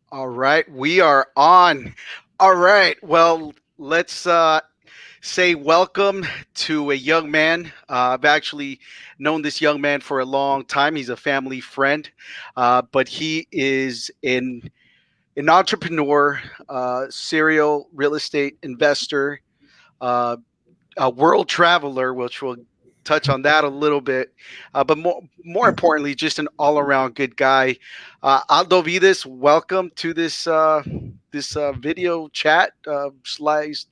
All right, we are on. All right, well, let's say welcome to a young man. I've actually known this young man for a long time. He's a family friend, but he is an entrepreneur, serial real estate investor, uh, a world traveler, which we'll touch on that a little bit. But more importantly, just an all around good guy. Aldo Vidas, welcome to this video chat slash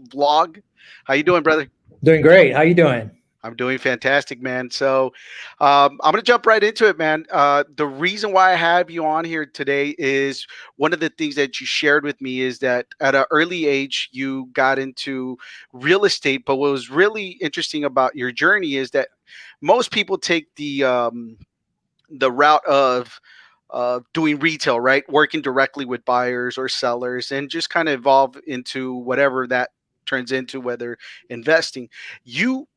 vlog. How you doing, brother? Doing great. How you doing? I'm doing fantastic, man. So I'm going to jump right into it, man. The reason why I have you on here today is one of the things that you shared with me is that at an early age, you got into real estate. But what was really interesting about your journey is that most people take the route of doing retail, right? Working directly with buyers or sellers and just kind of evolve into whatever that turns into, whether investing. You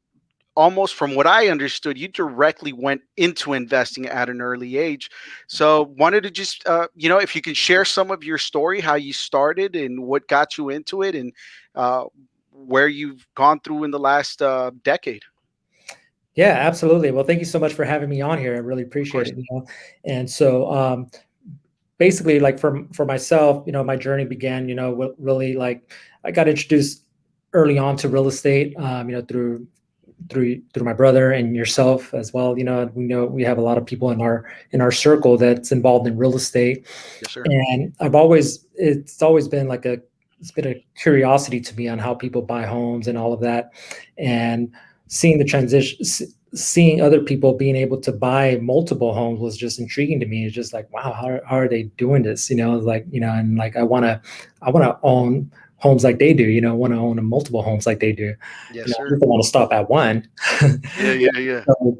almost from what I understood, you directly went into investing at an early age. So wanted to just, if you can share some of your story, how you started and what got you into it and uh, where you've gone through in the last decade. Yeah, absolutely. Well, thank you so much for having me on here. I really Of appreciate course. it. And so basically, like for myself, my journey began. Really like I got introduced early on to real estate. Through my brother and yourself as well. We know we have a lot of people in our circle that's involved in real estate, Yes, sir. and it's been a curiosity to me on how people buy homes and all of that, and seeing the transition, seeing other people being able to buy multiple homes was just intriguing to me. It's just like, wow, how are they doing this? And like I want to own homes like they do. Want to own multiple homes like they do. Yes, I sir. just don't want to stop at one. Yeah, yeah, yeah. So,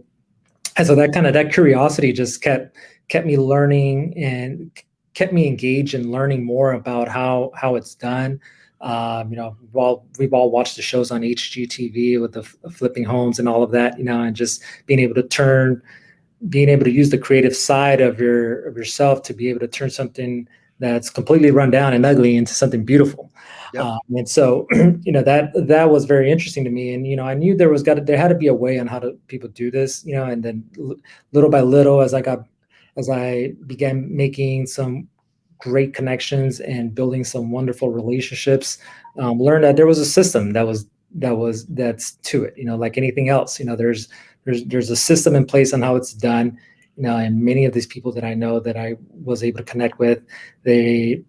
and so that curiosity just kept me learning and kept me engaged in learning more about how it's done. While we've all watched the shows on HGTV with the flipping homes and all of that, and just being able to use the creative side of yourself to be able to turn something that's completely run down and ugly into something beautiful. Yep. And so, that was very interesting to me. And I knew there had to be a way on how to people do this. And then little by little, as I began making some great connections and building some wonderful relationships, learned that there was a system that's to it. Like anything else, there's a system in place on how it's done. And many of these people that I know that I was able to connect with, they're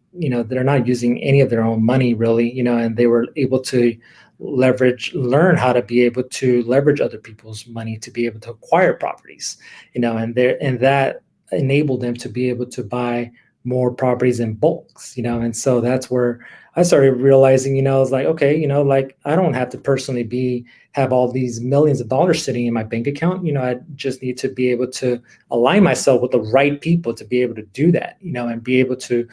not using any of their own money really, and they were able to learn how to be able to leverage other people's money to be able to acquire properties, and that enabled them to be able to buy more properties in bulks, and so that's where I started realizing, I was like, okay, like I don't have to personally have all these millions of dollars sitting in my bank account. I just need to be able to align myself with the right people to be able to do that, and be able to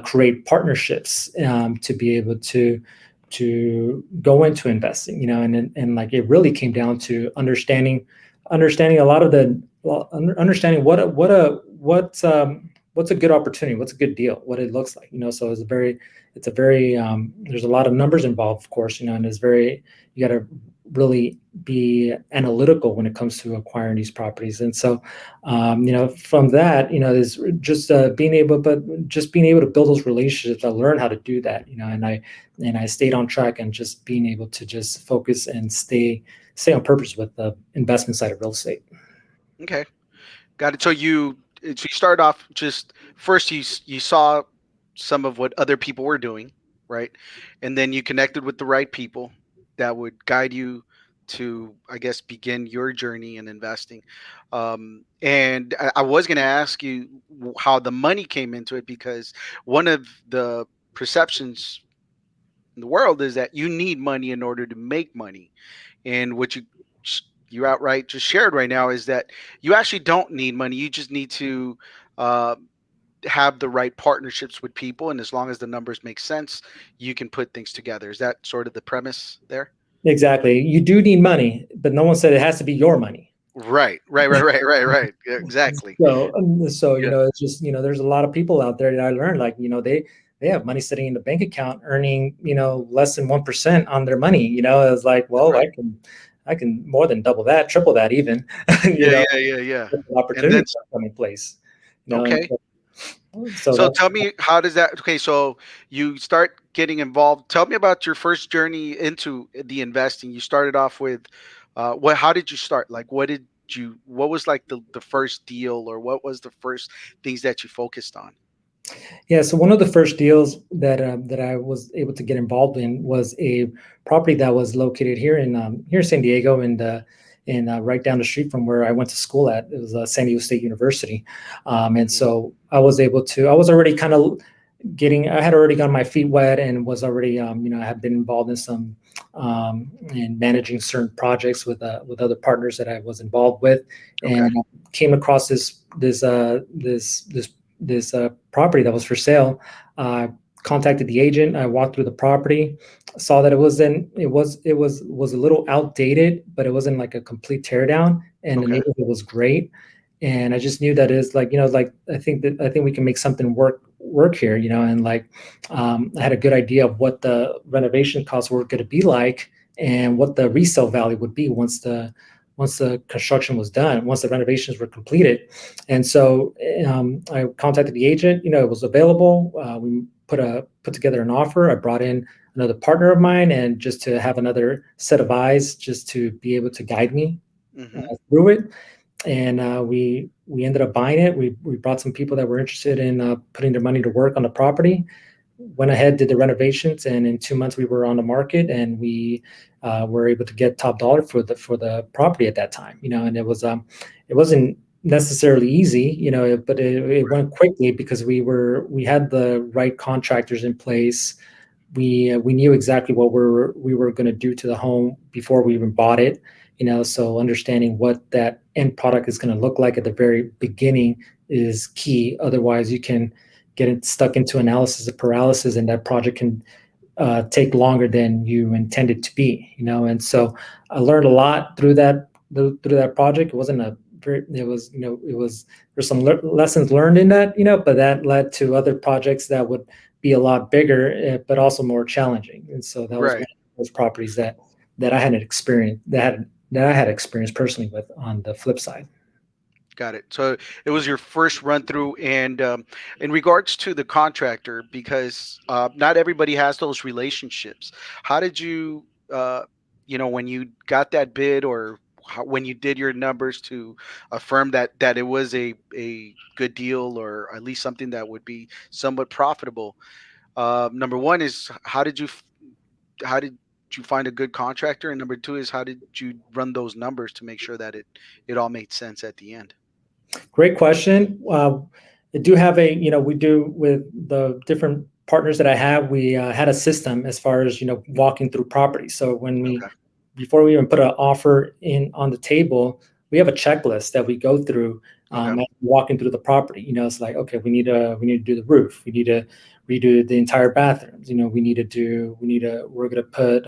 create partnerships, to be able to go into investing, and like it really came down to understanding a lot of the well, understanding what's a good opportunity, what's a good deal, what it looks like. So it's a very there's a lot of numbers involved, of course, and it's very, you got to really be analytical when it comes to acquiring these properties. And so, from that, is just being able to build those relationships. I learned how to do that, and I stayed on track and just being able to just focus and stay on purpose with the investment side of real estate. Okay. Got it. So you started off just first you saw some of what other people were doing, right? And then you connected with the right people that would guide you to, I guess, begin your journey in investing. And I was going to ask you how the money came into it because one of the perceptions in the world is that you need money in order to make money. And what you outright just shared right now is that you actually don't need money. You just need to uh, have the right partnerships with people, and as long as the numbers make sense, you can put things together. Is that sort of the premise there? Exactly. You do need money, but no one said it has to be your money. Right. Yeah, exactly. So Yeah. it's just there's a lot of people out there that I learned like they have money sitting in the bank account earning less than 1% on their money. It's like, well, Right. I can more than double that, triple that even. you Yeah. know, Yeah. Yeah. Yeah. And then opportunities are coming in place. And okay. so So that's tell me, how does that? Okay, so you start getting involved. Tell me about your first journey into the investing. You started off with, what? How did you start? Like, what did you? What was like the first deal, or what was the first things that you focused on? Yeah, so one of the first deals that I was able to get involved in was a property that was located here in San Diego, and right down the street from where I went to school at. It was San Diego State University, and Mhm. so I was already kind of getting. I had already gotten my feet wet and was already I had been involved in some in managing certain projects with other partners that I was involved with, Okay. and came across this property that was for sale. Contacted the agent. I walked through the property, saw that it was a little outdated, but it wasn't like a complete teardown, and the Okay. neighborhood was great. And I just knew that is like I think we can make something work here, and like I had a good idea of what the renovation costs were going to be like and what the resale value would be once the construction was done, once the renovations were completed. And so I contacted the agent. It was available. We put together an offer. I brought in another partner of mine, and just to have another set of eyes, just to be able to guide me Hmm. through it. And we ended up buying it. We brought some people that were interested in putting their money to work on the property. Went ahead, did the renovations, and in 2 months we were on the market, and we were able to get top dollar for the property at that time. And it wasn't necessarily easy, but it went quickly because we had the right contractors in place. We knew exactly what we were going to do to the home before we even bought it. So understanding what that end product is going to look like at the very beginning is key. Otherwise, you can stuck into analysis of paralysis, and that project can take longer than you intended to be. And so I learned a lot through that project. It wasn't a very, it was there's some lessons learned in that, but that led to other projects that would be a lot bigger, but also more challenging. And so that was one Right. of those properties that I had an experience that I had experience personally with on the flip side. Got it. So it was your first run through, and in regards to the contractor, because not everybody has those relationships. How did you, when you got that bid, or when you did your numbers to affirm that it was a good deal, or at least something that would be somewhat profitable? Number one is, how did you find a good contractor, and number two is, how did you run those numbers to make sure that it all made sense at the end? Great question. I do have we do with the different partners that I have, we had a system as far as, walking through properties. So Okay. before we even put an offer in on the table, we have a checklist that we go through Okay. as walking through the property. It's like, okay, we need to do the roof. We need to redo the entire bathrooms. We're going to put,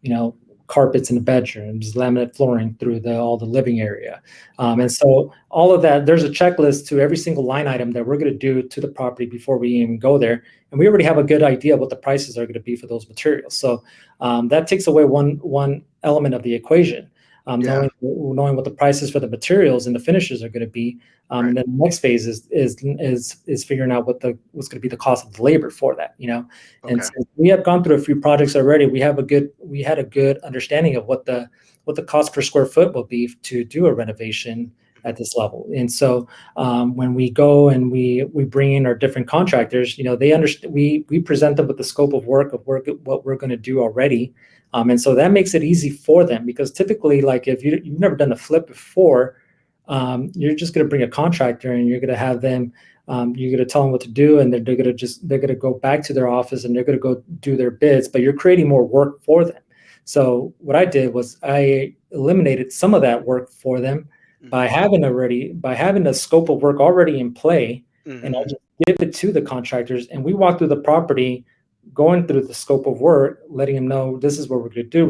you know, carpets in the bedrooms, laminate flooring through all the living area. Okay. And so all of that, there's a checklist to every single line item that we're going to do to the property before we even go there. And we already have a good idea what the prices are going to be for those materials. So that takes away one element of the equation. Yeah. Knowing what the prices for the materials and the finishes are going to be, Right. and then the next phase is figuring out what's going to be the cost of the labor for that. And Okay. since we have gone through a few projects already, we had a good understanding of what the cost per square foot will be to do a renovation at this level. And so when we go and we bring in our different contractors, they understand. We present them with the scope of work what we're going to do already. And so that makes it easy for them, because typically, like, if you've never done a flip before, you're just going to bring a contractor and you're going to have them. You're going to tell them what to do, and they're going to go back to their office and they're going to go do their bids. But you're creating more work for them. So what I did was I eliminated some of that work for them by Hmm. having the scope of work already in play, and I Hmm. just give it to the contractors, and we walk through the property, going through the scope of work, letting them know this is what we're going to do.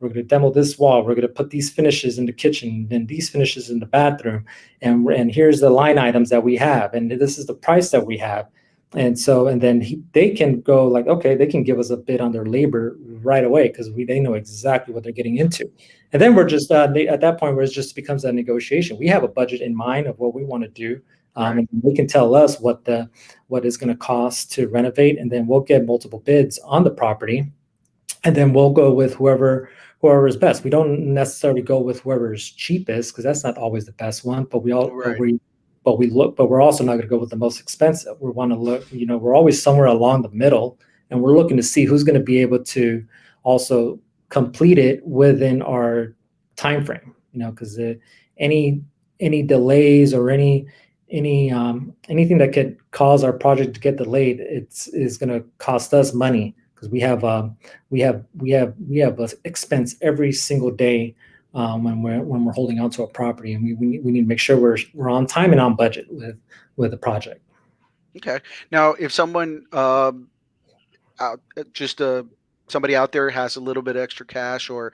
we're going to demo this wall, we're going to put these finishes in the kitchen and these finishes in the bathroom, and here's the line items that we have, and this is the price that we have. And so, and then they can go like, okay, they can give us a bid on their labor right away because they know exactly what they're getting into. And then we're just at that point where it just becomes a negotiation. We have a budget in mind of what we want to do, Right. and they can tell us what it's going to cost to renovate, and then we'll get multiple bids on the property, and then we'll go with whoever is best. We don't necessarily go with whoever's cheapest because that's not always the best one. Right. But we're also not going to go with the most expensive. We want to look, we're always somewhere along the middle, and we're looking to see who's going to be able to also complete it within our time frame. Because any any delays or anything that could cause our project to get delayed, it's is going to cost us money because we have a expense every single day when we're holding on to a property, and we need to make sure we're on time and on budget with the project. Okay. Now, if someone out just somebody out there has a little bit extra cash, or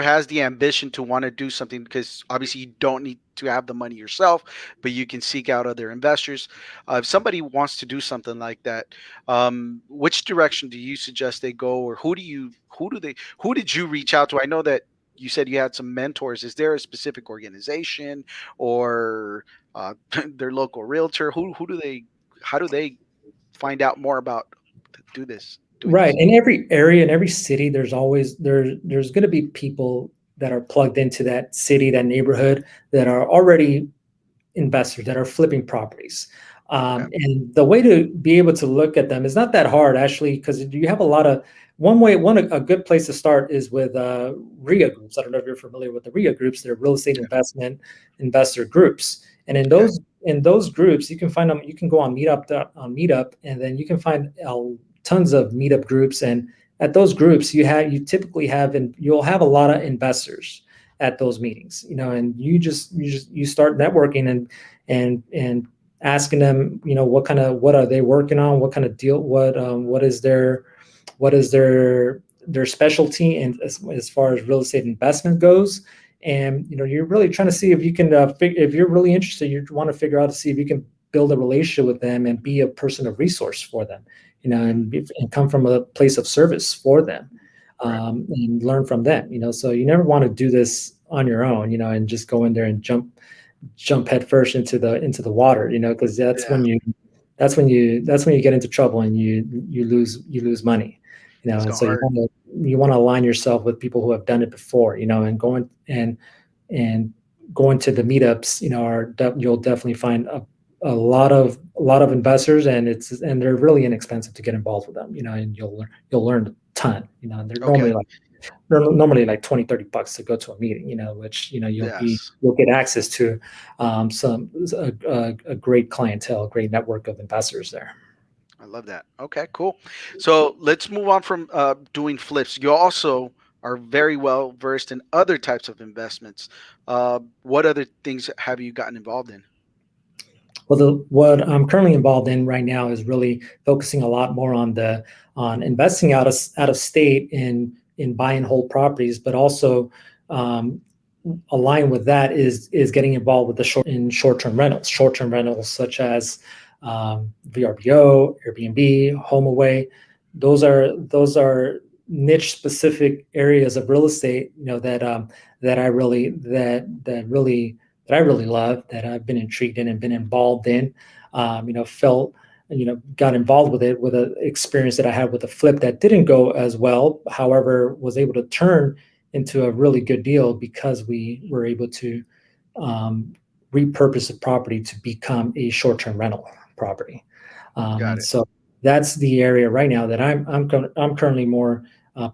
has the ambition to want to do something, because obviously you don't need to have the money yourself, but you can seek out other investors. If somebody wants to do something like that, which direction do you suggest they go, or who did you reach out to? I know that you said you had some mentors. Is there a specific organization, or their local realtor? Who do they how do they find out more about do this doing Right. this? In every area, in every city, there's going to be people that are plugged into that city, that neighborhood, that are already investors that are flipping properties. Okay. And the way to be able to look at them is not that hard, actually, because you have a lot of a good place to start is with RIA groups. I don't know if you're familiar with the RIA groups. They're real estate Okay. investment investor groups, and Okay. in those groups, you can find them. You can go on Meetup, and then you can find tons of Meetup groups. And at those groups, you typically have, and you'll have a lot of investors at those meetings, and you start networking and asking them, what are they working on, what kind of deal, what is their specialty, and as far as real estate investment goes. And you're really trying to see if you can if you're really interested, you want to figure out to see if you can build a relationship with them and be a person of resource for them, and come from a place of service for them, Right. and learn from them. So you never want to do this on your own, and just go in there and jump headfirst into the water, because Yeah. that's when you get into trouble and you lose money, It's and gonna so hurt. you want to align yourself with people who have done it before, and and going to the meetups, you'll definitely find a lot of investors, and they're really inexpensive to get involved with them, and you'll learn a ton, and Okay. they're normally like 20-30 bucks to go to a meeting, which Yes. you'll get access to some a great clientele, a great network of investors there. I love that. Okay, cool. So let's move on from doing flips. You also are very well versed in other types of investments. What other things have you gotten involved in? Well, what I'm currently involved in right now is really focusing a lot more on investing out of state in buy and hold properties, but also um, aligned with that is getting involved with the short-term rentals such as VRBO, Airbnb, HomeAway. Those are niche specific areas of real estate, that I really that I really love, that I've been intrigued in and been involved in. Felt, got involved with it with an experience that I had with a flip that didn't go as well. However, was able to turn into a really good deal because we were able to um, repurpose the property to become a short-term rental property. Got And it. so that's the area right now that I'm currently more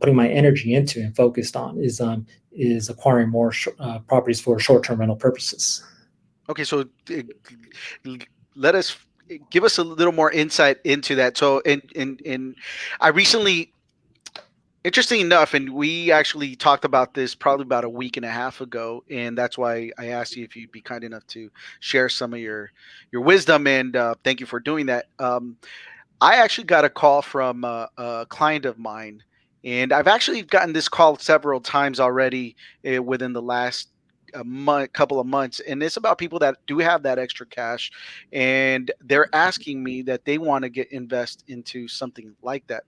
putting my energy into and focused on is acquiring more properties for short-term rental purposes. Okay, so l- let us give us a little more insight into that. So, in I recently, interesting enough, and we actually talked about this probably about a week and a half ago, and that's why I asked you if you'd be kind enough to share some of your wisdom, and thank you for doing that. I actually got a call from a client of mine, And I've actually gotten this call several times already within the last couple of months, and it's about people that do have that extra cash, and they're asking me that they want to get invest into something like that.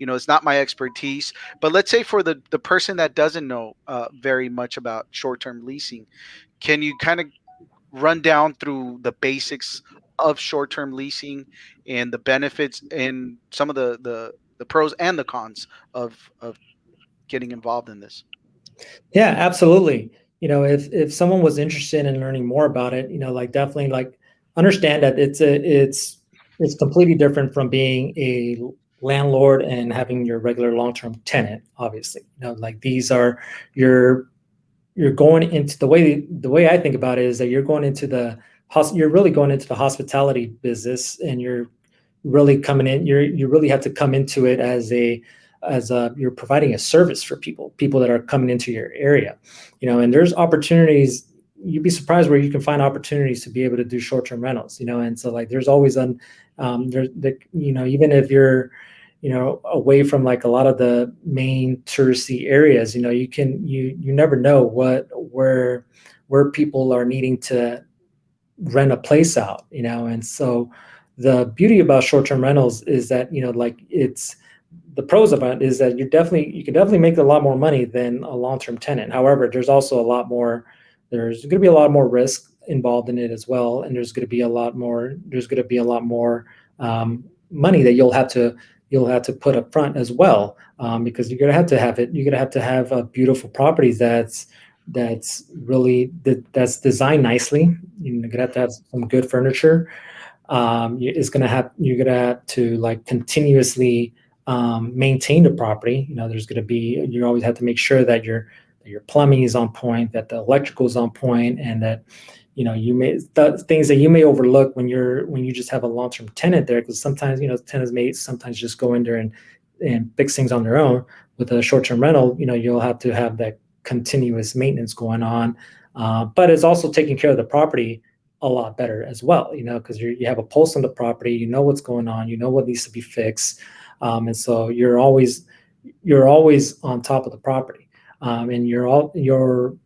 It's not my expertise, but let's say for the person that doesn't know very much about short term leasing, can you kind of run down through the basics of short term leasing and the benefits and some of the pros and the cons of getting involved in this? Yeah, absolutely. If someone was interested in learning more about it, like definitely like understand that it's completely different from being a landlord and having your regular long-term tenant, obviously. Like these are your you're going into the way I think about it is that you're going into you're really going into the hospitality business, and you're really coming in you really have to come into it as you're providing a service for people that are coming into your area, and there's opportunities. You'd be surprised where you can find opportunities to be able to do short-term rentals, and so like there's always even if you're away from like a lot of the main touristy areas, you never know where people are needing to rent a place out, and so the beauty about short-term rentals is that like it's the pros of it is that you can definitely make a lot more money than a long-term tenant. However, there's going to be a lot more risk involved in it as well, and there's going to be a lot more money that you'll have to put up front as well, because you're going to have to have a beautiful properties that's designed nicely. You're gonna have to have some good furniture. You're gonna have to like continuously maintain the property. You always have to make sure that your plumbing is on point, that the electrical is on point, and that things that you may overlook when you just have a long term tenant there, because sometimes tenants may sometimes just go in there and fix things on their own. With a short term rental, you'll have to have that continuous maintenance going on, but it's also taking care of the property a lot better as well, because you have a pulse on the property, what's going on, what needs to be fixed, and so you're always on top of the property, and you're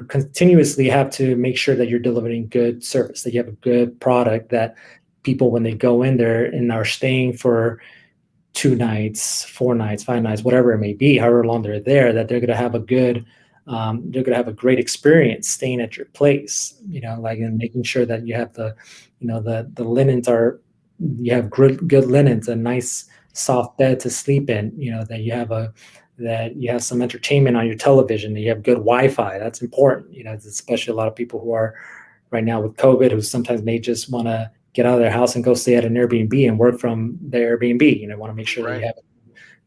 continuously have to make sure that you're delivering good service, that you have a good product, that people when they go in there and are staying for 2 nights, 4 nights, 5 nights, whatever it may be, however long they're there, that they're going to have a great experience staying at your place, like, and making sure that you have the linens you have good linens, a nice soft bed to sleep in, that you have some entertainment on your television, that you have good Wi-Fi. That's important, especially a lot of people who are right now with COVID, who sometimes may just want to get out of their house and go stay at an Airbnb and work from their Airbnb. Want to make sure that you Right. have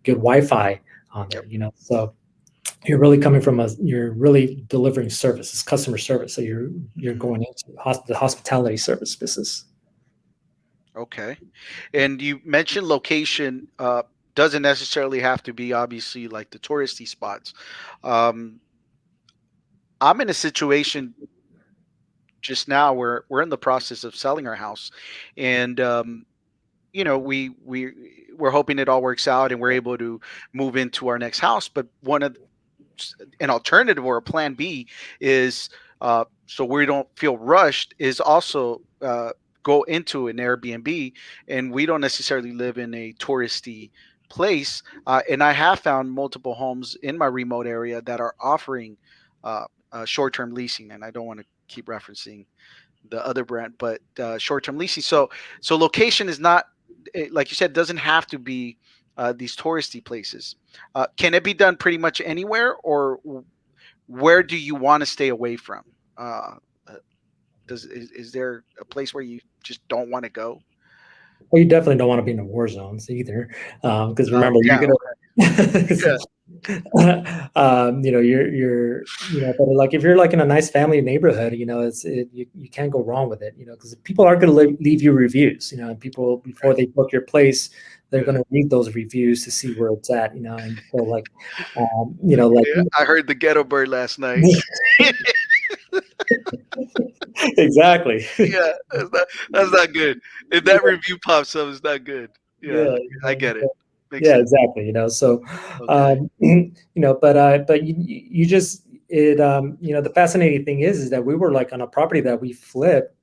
good Wi-Fi on there. Yep. So you're really delivering services, customer service. So you're Mhm. going into the hospitality service business. Okay. And you mentioned location doesn't necessarily have to be obviously like the touristy spots. Um, I'm in a situation just now where we're in the process of selling our house, and we're hoping it all works out and we're able to move into our next house. But an alternative or a plan B is, so we don't feel rushed, is also go into an Airbnb, and we don't necessarily live in a touristy place. And I have found multiple homes in my remote area that are offering short-term leasing, and I don't want to keep referencing the other brand, but short-term leasing. So location is not, like you said, doesn't have to be these touristy places. Can it be done pretty much anywhere, or where do you want to stay away from? Uh, uh, is there a place where you just don't want to go? Well, you definitely don't want to be in the war zones either, because remember Yeah. you're Yeah. gonna but like if you're like in a nice family neighborhood, you can't go wrong with it, because people are going to leave you reviews, and people before Right. they book your place, they're Yeah. going to read those reviews to see where it's at, and so like, like Yeah. I heard the ghetto bird last night. exactly. Yeah, that's not good. If that review pops up, it's not good. Yeah, Yeah, I get it. Makes Yeah, sense. exactly. So, Okay. but you just the fascinating thing is that we were like on a property that we flipped,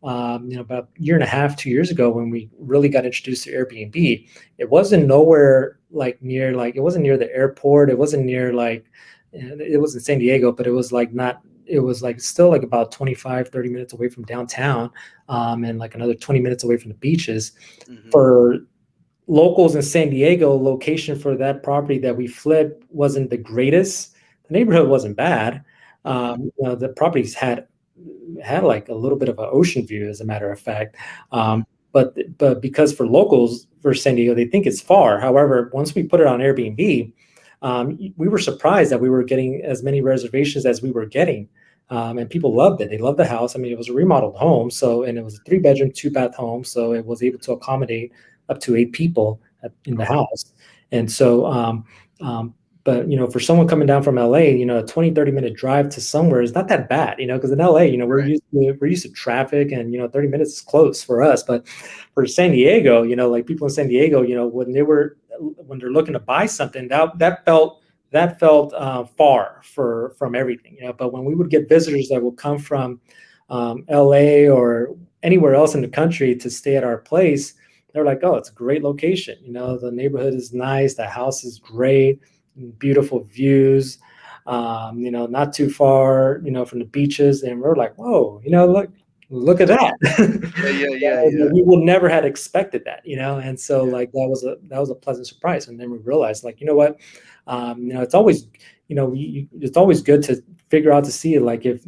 about a year and a half, 2 years ago when we really got introduced to Airbnb. It wasn't nowhere like near, like it wasn't near the airport. It wasn't near like, it was in San Diego, but it was like not, it was like still like about 25, 30 minutes away from downtown, and like another 20 minutes away from the beaches. Hmm. For locals in San Diego, location for that property that we flipped wasn't the greatest. The neighborhood wasn't bad. Hmm. The properties had like a little bit of an ocean view, as a matter of fact. Hmm. But because for locals for San Diego, they think it's far. However, once we put it on Airbnb, we were surprised that we were getting as many reservations as we were getting. And people loved it. They loved the house. I mean, it was a remodeled home, and it was a 3 bedroom, 2 bath home, so it was able to accommodate up to 8 people in the Okay. house. And so, um, but for someone coming down from LA, a 20, 30 minute drive to somewhere is not that bad, because in LA, Right. we're used to traffic, and 30 minutes is close for us. But for San Diego, like people in San Diego, when they're looking to buy something, that felt far from everything, but when we would get visitors that would come from LA or anywhere else in the country to stay at our place, they're like, oh, it's a great location. The neighborhood is nice, the house is great, beautiful views, not too far, from the beaches. And we're like, whoa, look at that. Yeah, yeah, yeah, yeah. We would never had expected that, and so Yeah. like that was a pleasant surprise. And then we realized, like, you know what, it's always, it's always good to figure out to see, like, if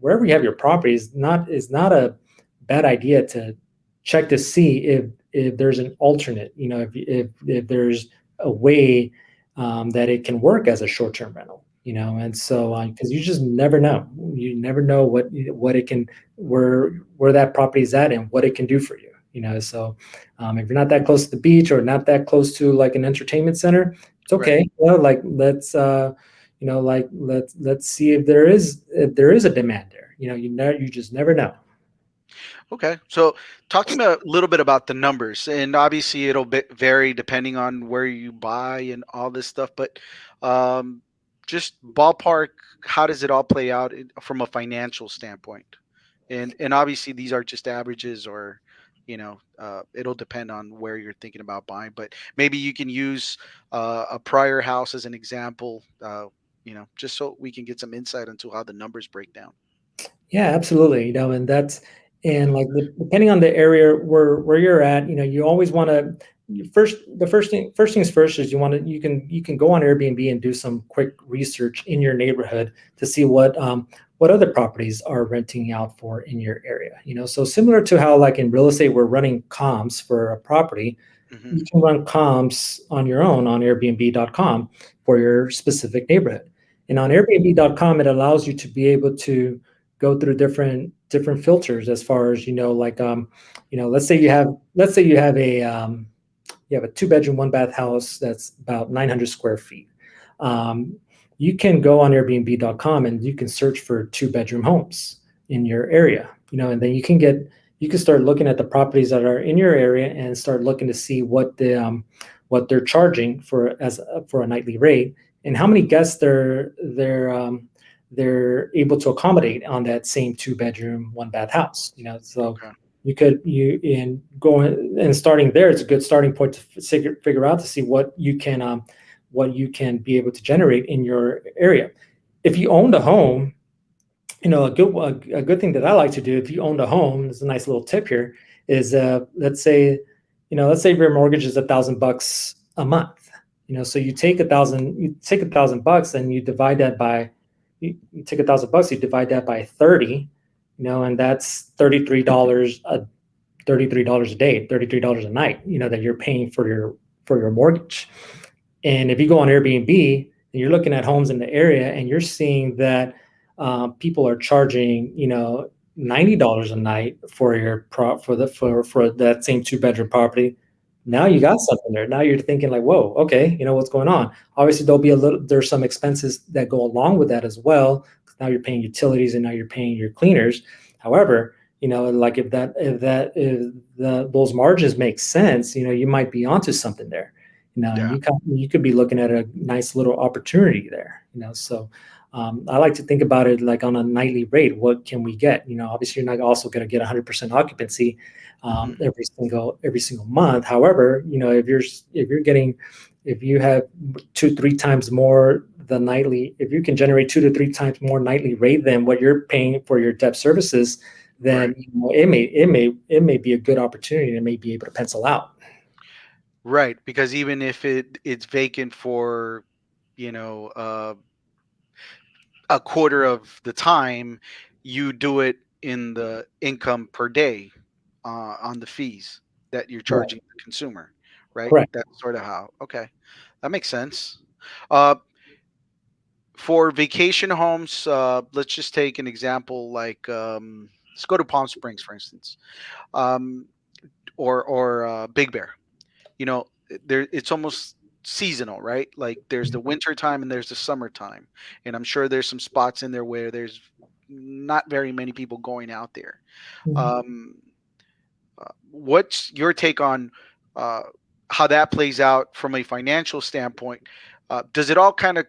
wherever you have your property is not a bad idea to check to see if there's an alternate, if there's a way that it can work as a short-term rental, and so because you never know what it can, where that property is at and what it can do for you, so if you're not that close to the beach or not that close to like an entertainment center, it's Right. okay. Like let's see if there is a demand there. You just never know. Okay. So talk to me a little bit about the numbers. And obviously it'll vary depending on where you buy and all this stuff, but um, just ballpark, how does it all play out from a financial standpoint? And obviously these are just averages, or it'll depend on where you're thinking about buying, but maybe you can use a prior house as an example, just so we can get some insight into how the numbers break down. Yeah, absolutely. And like depending on the area where you're at, you always want to first things first is you can go on Airbnb and do some quick research in your neighborhood to see what other properties are renting out for in your area. So similar to how, like, in real estate we're running comps for a property, Hmm. you can run comps on your own on Airbnb.com for your specific neighborhood. And on Airbnb.com, it allows you to be able to go through different filters as far as, like, let's say you have a 2 bedroom, 1 bath house that's about 900 square feet. Um, you can go on Airbnb.com and you can search for 2 bedroom homes in your area, and then you can start looking at the properties that are in your area and start looking to see what they're charging for a nightly rate, and how many guests they're able to accommodate on that same 2 bedroom, 1 bath house. So Okay. you in going and starting there, it's a good starting point to figure out to see what you can be able to generate in your area. If you owned a home, a good thing that I like to do, if you owned a home, there's a nice little tip here, is let's say your mortgage is $1,000 a month. So you take $1,000 and you take $1,000, you divide that by 30, and that's $33 a day, $33 a night, that you're paying for your mortgage. And if you go on Airbnb and you're looking at homes in the area and you're seeing that people are charging, $90 a night for your for that same 2 bedroom property, now Hmm. you got something there. Now you're thinking like, whoa, okay, what's going on? Obviously, there's some expenses that go along with that as well. Now you're paying utilities and now you're paying your cleaners. However, like if those margins make sense, you might be onto something there. and Yeah. you could be looking at a nice little opportunity there, so I like to think about it like on a nightly rate. What can we get? Obviously, you're not also going to get 100% occupancy Hmm. every single month. However, if you have 2-3 times more the nightly, if you can generate 2 to 3 times more nightly rate than what you're paying for your debt services, Right. then it may be a good opportunity and it may be able to pencil out. Right. Because even if it's vacant for, you know, a quarter of the time, you do it in the income per day, on the fees that you're Right. charging the consumer, right? Correct. That's sort of how. Okay, that makes sense. Uh, for vacation homes, let's just take an example like, let's go to Palm Springs, for instance, um, or Big Bear. There it's almost seasonal, right? Like there's the winter time and there's the summertime, and I'm sure there's some spots in there where there's not very many people going out there. Mhm. Um, what's your take on uh, how that plays out from a financial standpoint? Does it all kind of,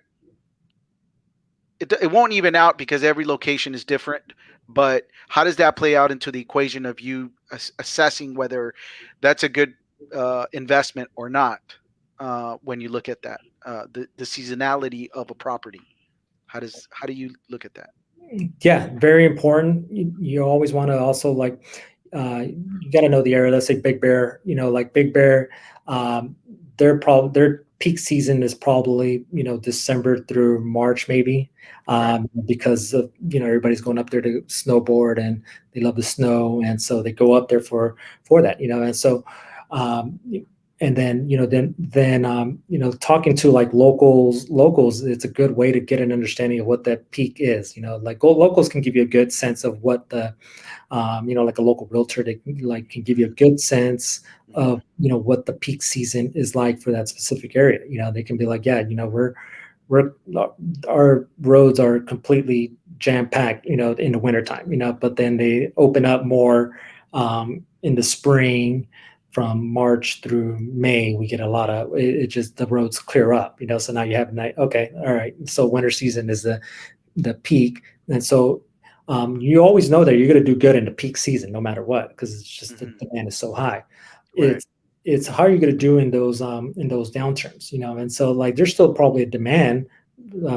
it won't even out because every location is different, but how does that play out into the equation of you assessing whether that's a good investment or not, when you look at that, the seasonality of a property? How do you look at that? Yeah, very important. You always want to also like you got to know the area. Let's say Big Bear, like Big Bear, um, their peak season is probably December through March maybe, Right. because of everybody's going up there to snowboard and they love the snow, and so they go up there for that, and so. Um, and then talking to like locals, it's a good way to get an understanding of what that peak is. Like locals can give you a good sense of what the like a local realtor, they like can give you a good sense Hmm. of what the peak season is like for that specific area. They can be like, yeah, we're our roads are completely jam packed, in the wintertime, but then they open up more in the spring. From March through May, we get a lot of it, just the roads clear up, so now you have night. Okay, all right, so winter season is the peak, and so you always know that you're going to do good in the peak season no matter what, because it's just the Hmm. demand is so high. Right. It's how are you going to do in those downturns, and so like there's still probably a demand,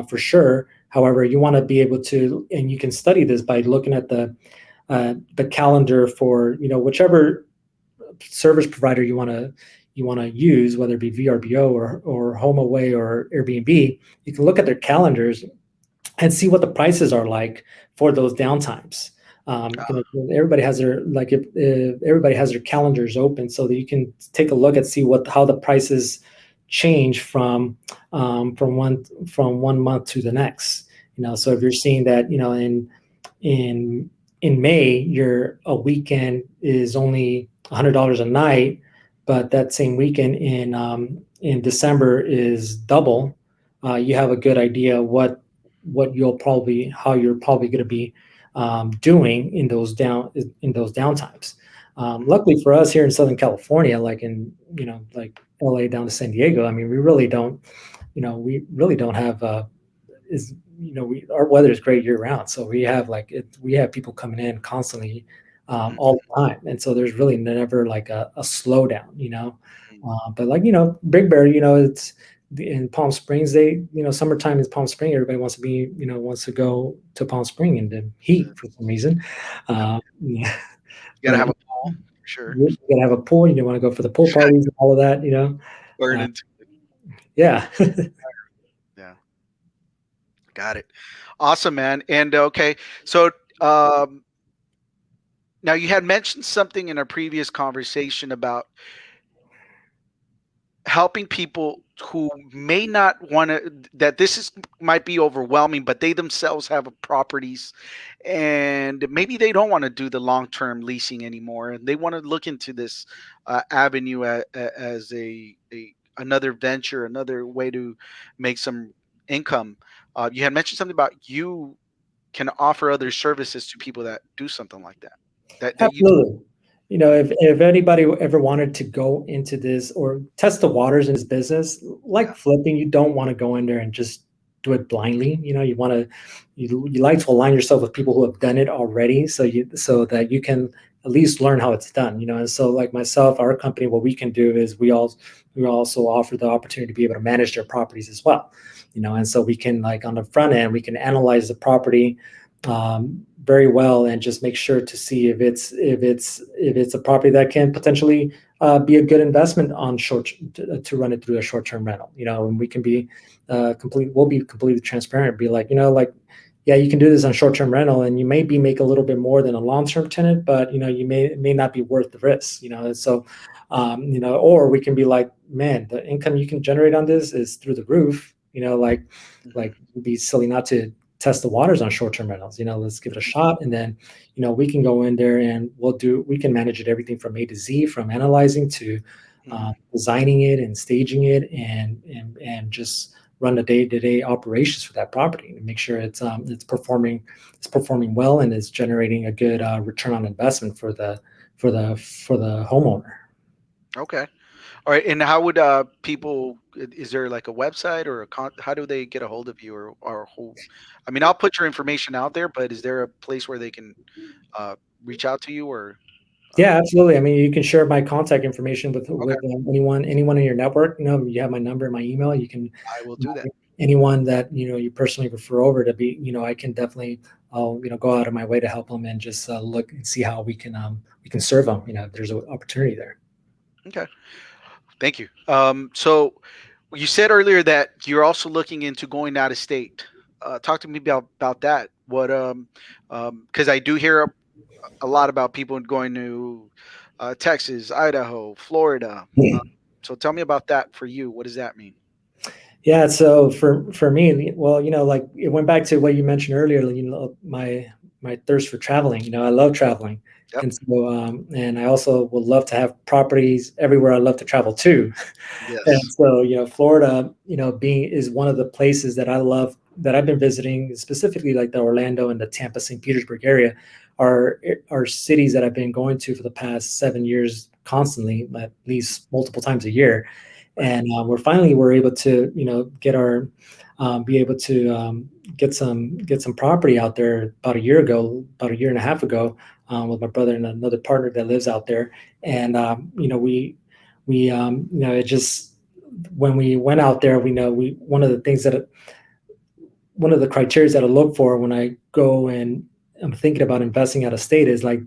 for sure. However, you want to be able to, and you can study this by looking at the calendar for whichever service provider you want to use, whether it be VRBO or HomeAway or Airbnb. You can look at their calendars and see what the prices are like for those downtimes. Everybody has their, like, if everybody has their calendars open so that you can take a look and see what how the prices change from one month to the next. So if you're seeing that in in May, your a weekend is only $100 a night, but that same weekend in December is double. You have a good idea what you'll probably how you're probably going to be doing in those downtimes. Luckily for us here in Southern California, like in like LA down to San Diego, I mean we really don't have is our weather is great year round, so we have people coming in constantly, all the time, and so there's really never like a slowdown. But like Big Bear, it's in Palm Springs. Summertime is Palm Spring. Everybody wants to go to Palm Spring in the heat for some reason. Yep. Yeah, You gotta but have a pool for sure. you gotta have a pool. You want to go for the pool parties and all of that. Burn Uh, into it. yeah. Yeah. Got it. Awesome, man. And okay, so um, now you had mentioned something in a previous conversation about helping people who may not want to, that this is might be overwhelming, but they themselves have properties and maybe they don't want to do the long-term leasing anymore and they want to look into this avenue as a another venture, another way to make some income. You had mentioned something about you can offer other services to people that do something like that, that you do. Absolutely. if anybody ever wanted to go into this or test the waters in this business, Yeah. like flipping, you don't want to go in there and just do it blindly. You want to, you like to align yourself with people who have done it already, so that you can at least learn how it's done. And so like myself, our company, what we can do is we also offer the opportunity to be able to manage their properties as well. And so we can, like, on the front end, we can analyze the property very well and just make sure to see if it's a property that can potentially be a good investment on to run it through a short-term rental. And we can be we'll be completely transparent, be like, like, yeah, you can do this on short-term rental, and you maybe make a little bit more than a long-term tenant, but you may not be worth the risk. And so or we can be like, man, the income you can generate on this is through the roof. Hmm. Like it'd be silly not to test the waters on short-term rentals. Let's give it a Hmm. shot, and then we can go in there and we can manage it, everything from A to Z, from analyzing to Hmm. designing it and staging it, and just run the day-to-day operations for that property and make sure it's performing well and is generating a good return on investment for the homeowner. Okay. All right. And how would people? Is there like a website or how do they get a hold of you, or who? I mean, I'll put your information out there, but is there a place where they can uh, reach out to you or? Yeah, Uh, absolutely. I mean, you can share my contact information with okay, anyone in your network. You have my number and my email. You can I will do that. anyone that you personally refer over to be. I can definitely, I'll go out of my way to help them and just look and see how we can serve them. If there's an opportunity there. Okay. Thank you. So you said earlier that you're also looking into going out of state. Talk to me about that. What because I do hear a lot about people going to Texas, Idaho, Florida. Uh, so tell me about that for you. What does that mean? Yeah, so for me, well, like it went back to what you mentioned earlier. My thirst for traveling. I love traveling, Yep. and I also would love to have properties everywhere I love to travel to. And Yes. so, Florida, being is one of the places that I love, that I've been visiting, specifically like the Orlando and the Tampa, St. Petersburg area, are cities that I've been going to for the past 7 years constantly, at least multiple times a year. Right. And we're able to get our be able to get some property out there about a year and a half ago, with my brother and another partner that lives out there. And it just, when we went out there, we know we one of the criteria that I look for when I go and I'm thinking about investing out of state is like,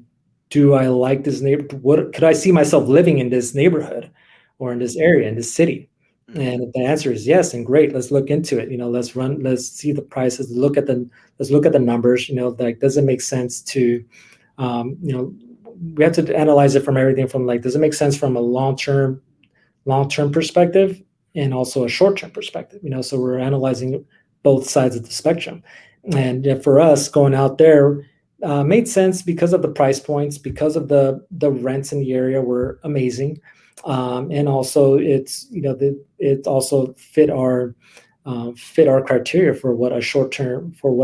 do I like this neighborhood? What could I see myself living in this neighborhood or in this area, in this city? Hmm. And if the answer is yes, and great, let's look into it. Let's see the prices, let's look at the numbers. Like, does it make sense to, um, you know, we have to analyze it from everything from, like, does it make sense from a long term perspective and also a short term perspective. So we're analyzing both sides of the spectrum. And for us, going out there made sense because of the price points, because of the rents in the area were amazing, and also it also fit our criteria for what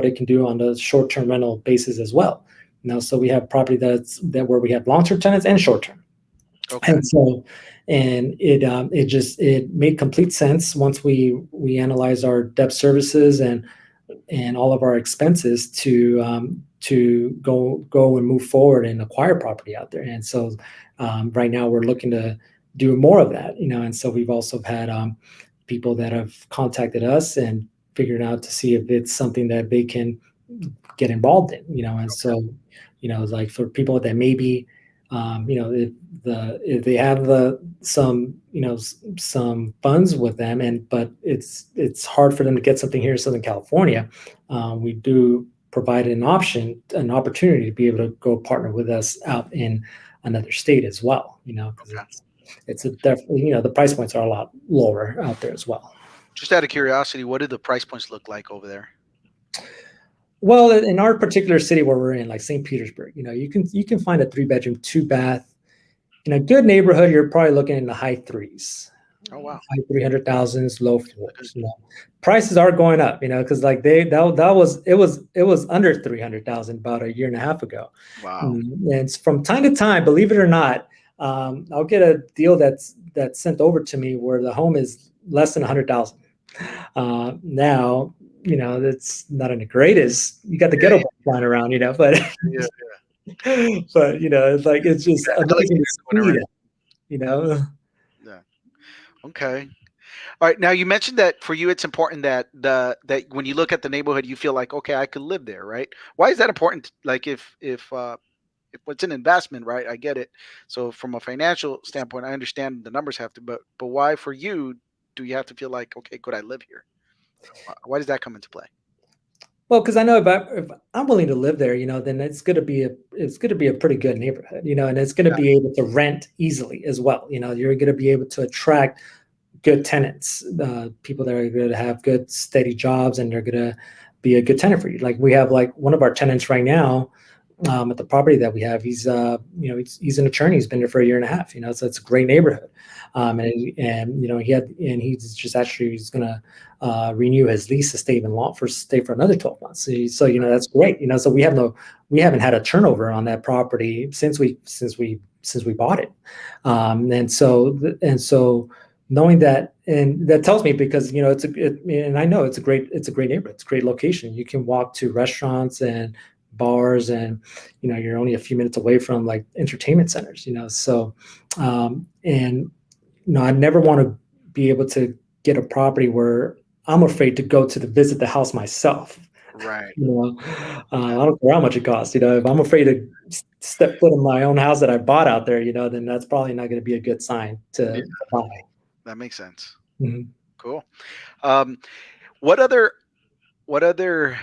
it can do on the short term rental basis as well. So we have property where we have long term tenants and short term. Okay. And so, and it made complete sense once we analyzed our debt services and all of our expenses to go and move forward and acquire property out there. And so, right now we're looking to do more of that. And so we've also had people that have contacted us and figured out to see if it's something that they can get involved in. And so, like, for people that maybe, if they have some funds with them, but it's hard for them to get something here in Southern California, we do provide an opportunity to be able to go partner with us out in another state as well. Because Okay. it's a definitely, the price points are a lot lower out there as well. Just out of curiosity, what do the price points look like over there? Well, in our particular city where we're in, like St. Petersburg, you can find a 3-bedroom, 2-bath in a good neighborhood. You're probably looking in the high threes. Oh wow. high 300,000s, low Good. fours. Prices are going up, because like it was under 300,000 about a year and a half ago. Wow. And from time to time, believe it or not, I'll get a deal that's sent over to me where the home is less than 100,000. Now, that's not in the greatest. You got the Yeah, ghetto boys flying around, but yeah, it's like it's just yeah. I like amazing to that going see around. that, you know. Yeah. Okay. All right. Now you mentioned that for you, it's important that that when you look at the neighborhood, you feel like, okay, I could live there, right? Why is that important? Like if it's an investment, right? I get it. So from a financial standpoint, I understand the numbers have to, but why for you do you have to feel like, okay, could I live here? Why does that come into play? Well, because I know if I'm willing to live there, then it's going to be a pretty good neighborhood, and it's going to Yeah. be able to rent easily as well. You're going to be able to attract good tenants, people that are going to have good steady jobs, and they're going to be a good tenant for you. Like we have like one of our tenants right now, at the property that we have. He's an attorney. He's been there for a year and a half. So it's a great neighborhood. He's just actually he's going to renew his lease to stay for another 12 months. So that's great. So we haven't had a turnover on that property since we bought it. And so knowing that, and that tells me, because and I know it's a great neighborhood. It's a great location. You can walk to restaurants and bars, and you're only a few minutes away from like entertainment centers. And I never want to be able to get a property where I'm afraid to go to visit the house myself. Right. you know Yeah. I don't care how much it costs. If I'm afraid to step foot in my own house that I bought out there, then that's probably not going to be a good sign Yeah. to buy. That makes sense. Mhm. Cool. Um, what other what other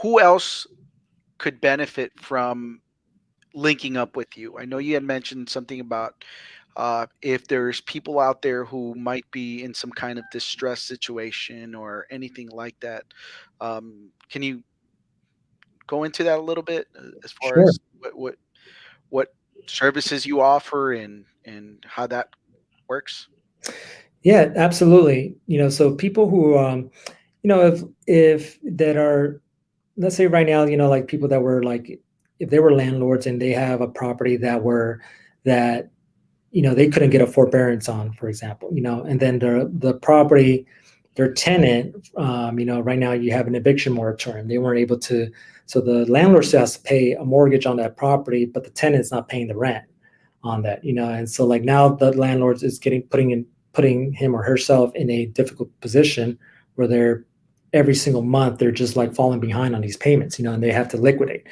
who else could benefit from linking up with you? I know you had mentioned something about if there's people out there who might be in some kind of distress situation or anything like that. Can you go into that a little bit as far Sure. as what services you offer and how that works? Yeah, absolutely. So people who, if that are, let's say right now, like people that were like, if they were landlords and they have a property that they couldn't get a forbearance on, for example, and then the property, their tenant, right now you have an eviction moratorium. They weren't able to, so the landlord still has to pay a mortgage on that property, but the tenant's not paying the rent on that, and so like now the landlord is putting him or herself in a difficult position where they're every single month they're just like falling behind on these payments, and they have to liquidate.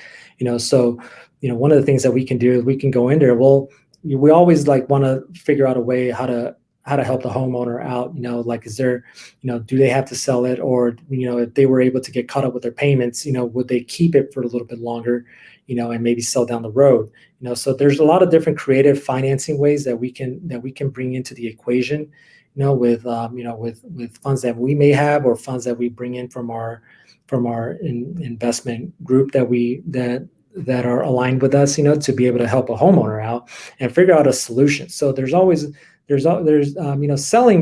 So one of the things that we can do is we can go in there. Well, we always like want to figure out a way how to help the homeowner out. Like, is there, do they have to sell it, or if they were able to get caught up with their payments, would they keep it for a little bit longer, and maybe sell down the road. So there's a lot of different creative financing ways that we can bring into the equation, with funds that we may have, or funds that we bring in from our investment group that are aligned with us, to be able to help a homeowner out and figure out a solution. So selling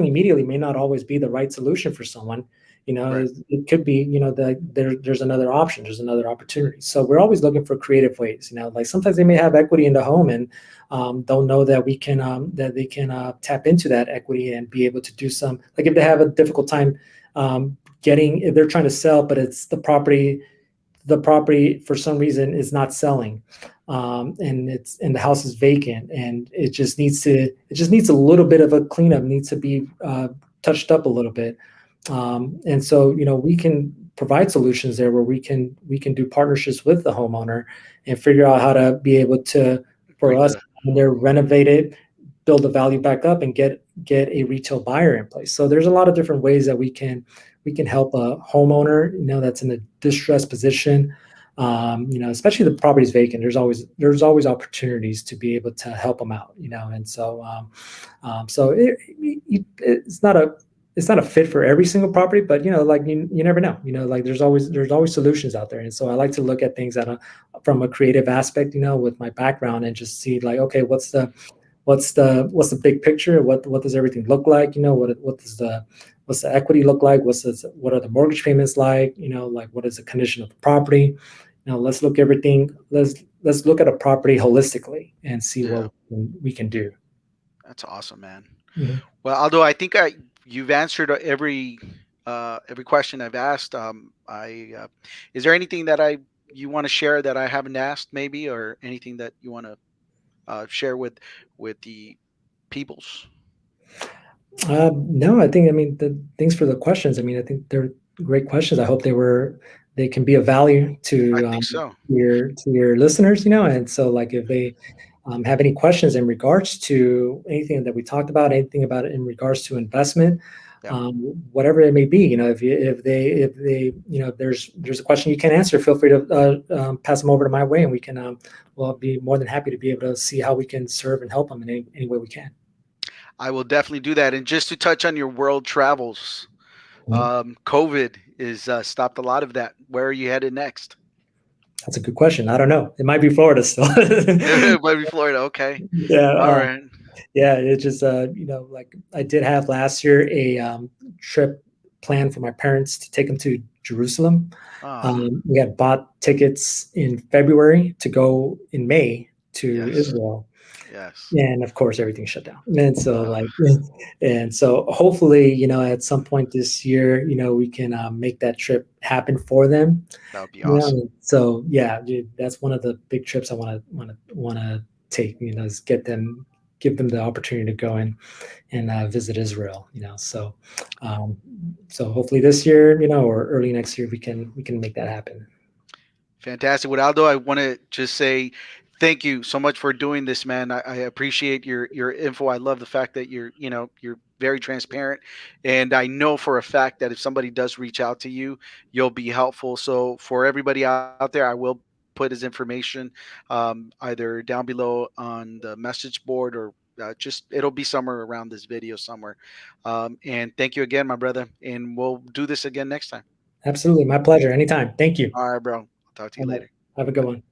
immediately may not always be the right solution for someone. Right. It could be, that there's another option, there's another opportunity. So we're always looking for creative ways. Like sometimes they may have equity in the home, and don't know that they can tap into that equity and be able to do some, like if they have a difficult time if they're trying to sell, but it's the property for some reason is not selling, and the house is vacant, and it just needs a little bit of a cleanup, needs to be touched up a little bit. And so we can provide solutions there where we can do partnerships with the homeowner and figure out how to be able to, for Bring us, the when they're renovated, build the value back up and get a retail buyer in place. So there's a lot of different ways that we can help a homeowner, that's in a distressed position. Especially the property's vacant. There's always opportunities to be able to help them out. And so it's not a fit for every single property, but like you never know. Like there's always solutions out there. And so I like to look at things from a creative aspect, with my background, and just see like, okay, what's the big picture, what does everything look like, what does the what's the equity look like, what are the mortgage payments like, like what is the condition of the property. Let's look everything let's look at a property holistically and see Yeah, what we can do. that's awesome, man. Mhm. Well, Aldo, I think you've answered every question I've asked. I Is there anything that I you want to share that I haven't asked, maybe, or anything that you want to share with the peoples? No, I think, I mean, thanks for the questions. I mean, I think they're great questions. I hope they can be of value I to think so. your listeners. And so, like, if they have any questions in regards to anything that we talked about, anything about it in regards to investment, Yeah, whatever it may be, if there's a question you can't answer, feel free to pass them over to my way, and we can well, I'll be more than happy to be able to see how we can serve and help them in any way we can. I will definitely do that. And just to touch on your world travels, Mhm. COVID is stopped a lot of that. Where are you headed next? That's a good question. I don't know. It might be Florida still. It might be Florida. Okay. Yeah, All right. yeah. It just like I did have last year a trip planned for my parents to take them to Jerusalem. Ah, We had bought tickets in February to go in May to yes, Israel, yes. and of course everything shut down. And so, Uh, like, and so hopefully, at some point this year, we can make that trip happen for them. that would be awesome. So yeah, dude, that's one of the big trips I want to take. Is give them the opportunity to go in and visit Israel. Um, so hopefully this year, or early next year, we can make that happen. Fantastic. With Aldo, I want to just say thank you so much for doing this, man. I appreciate your info. I love the fact that you're very transparent, and I know for a fact that if somebody does reach out to you, you'll be helpful. So for everybody out there, I will put his information either down below on the message board or just it'll be somewhere around this video somewhere. And thank you again, my brother, and we'll do this again next time. Absolutely, my pleasure. Anytime. Thank you. All right, bro. I'll talk to you All right. later. Have a good Bye. one.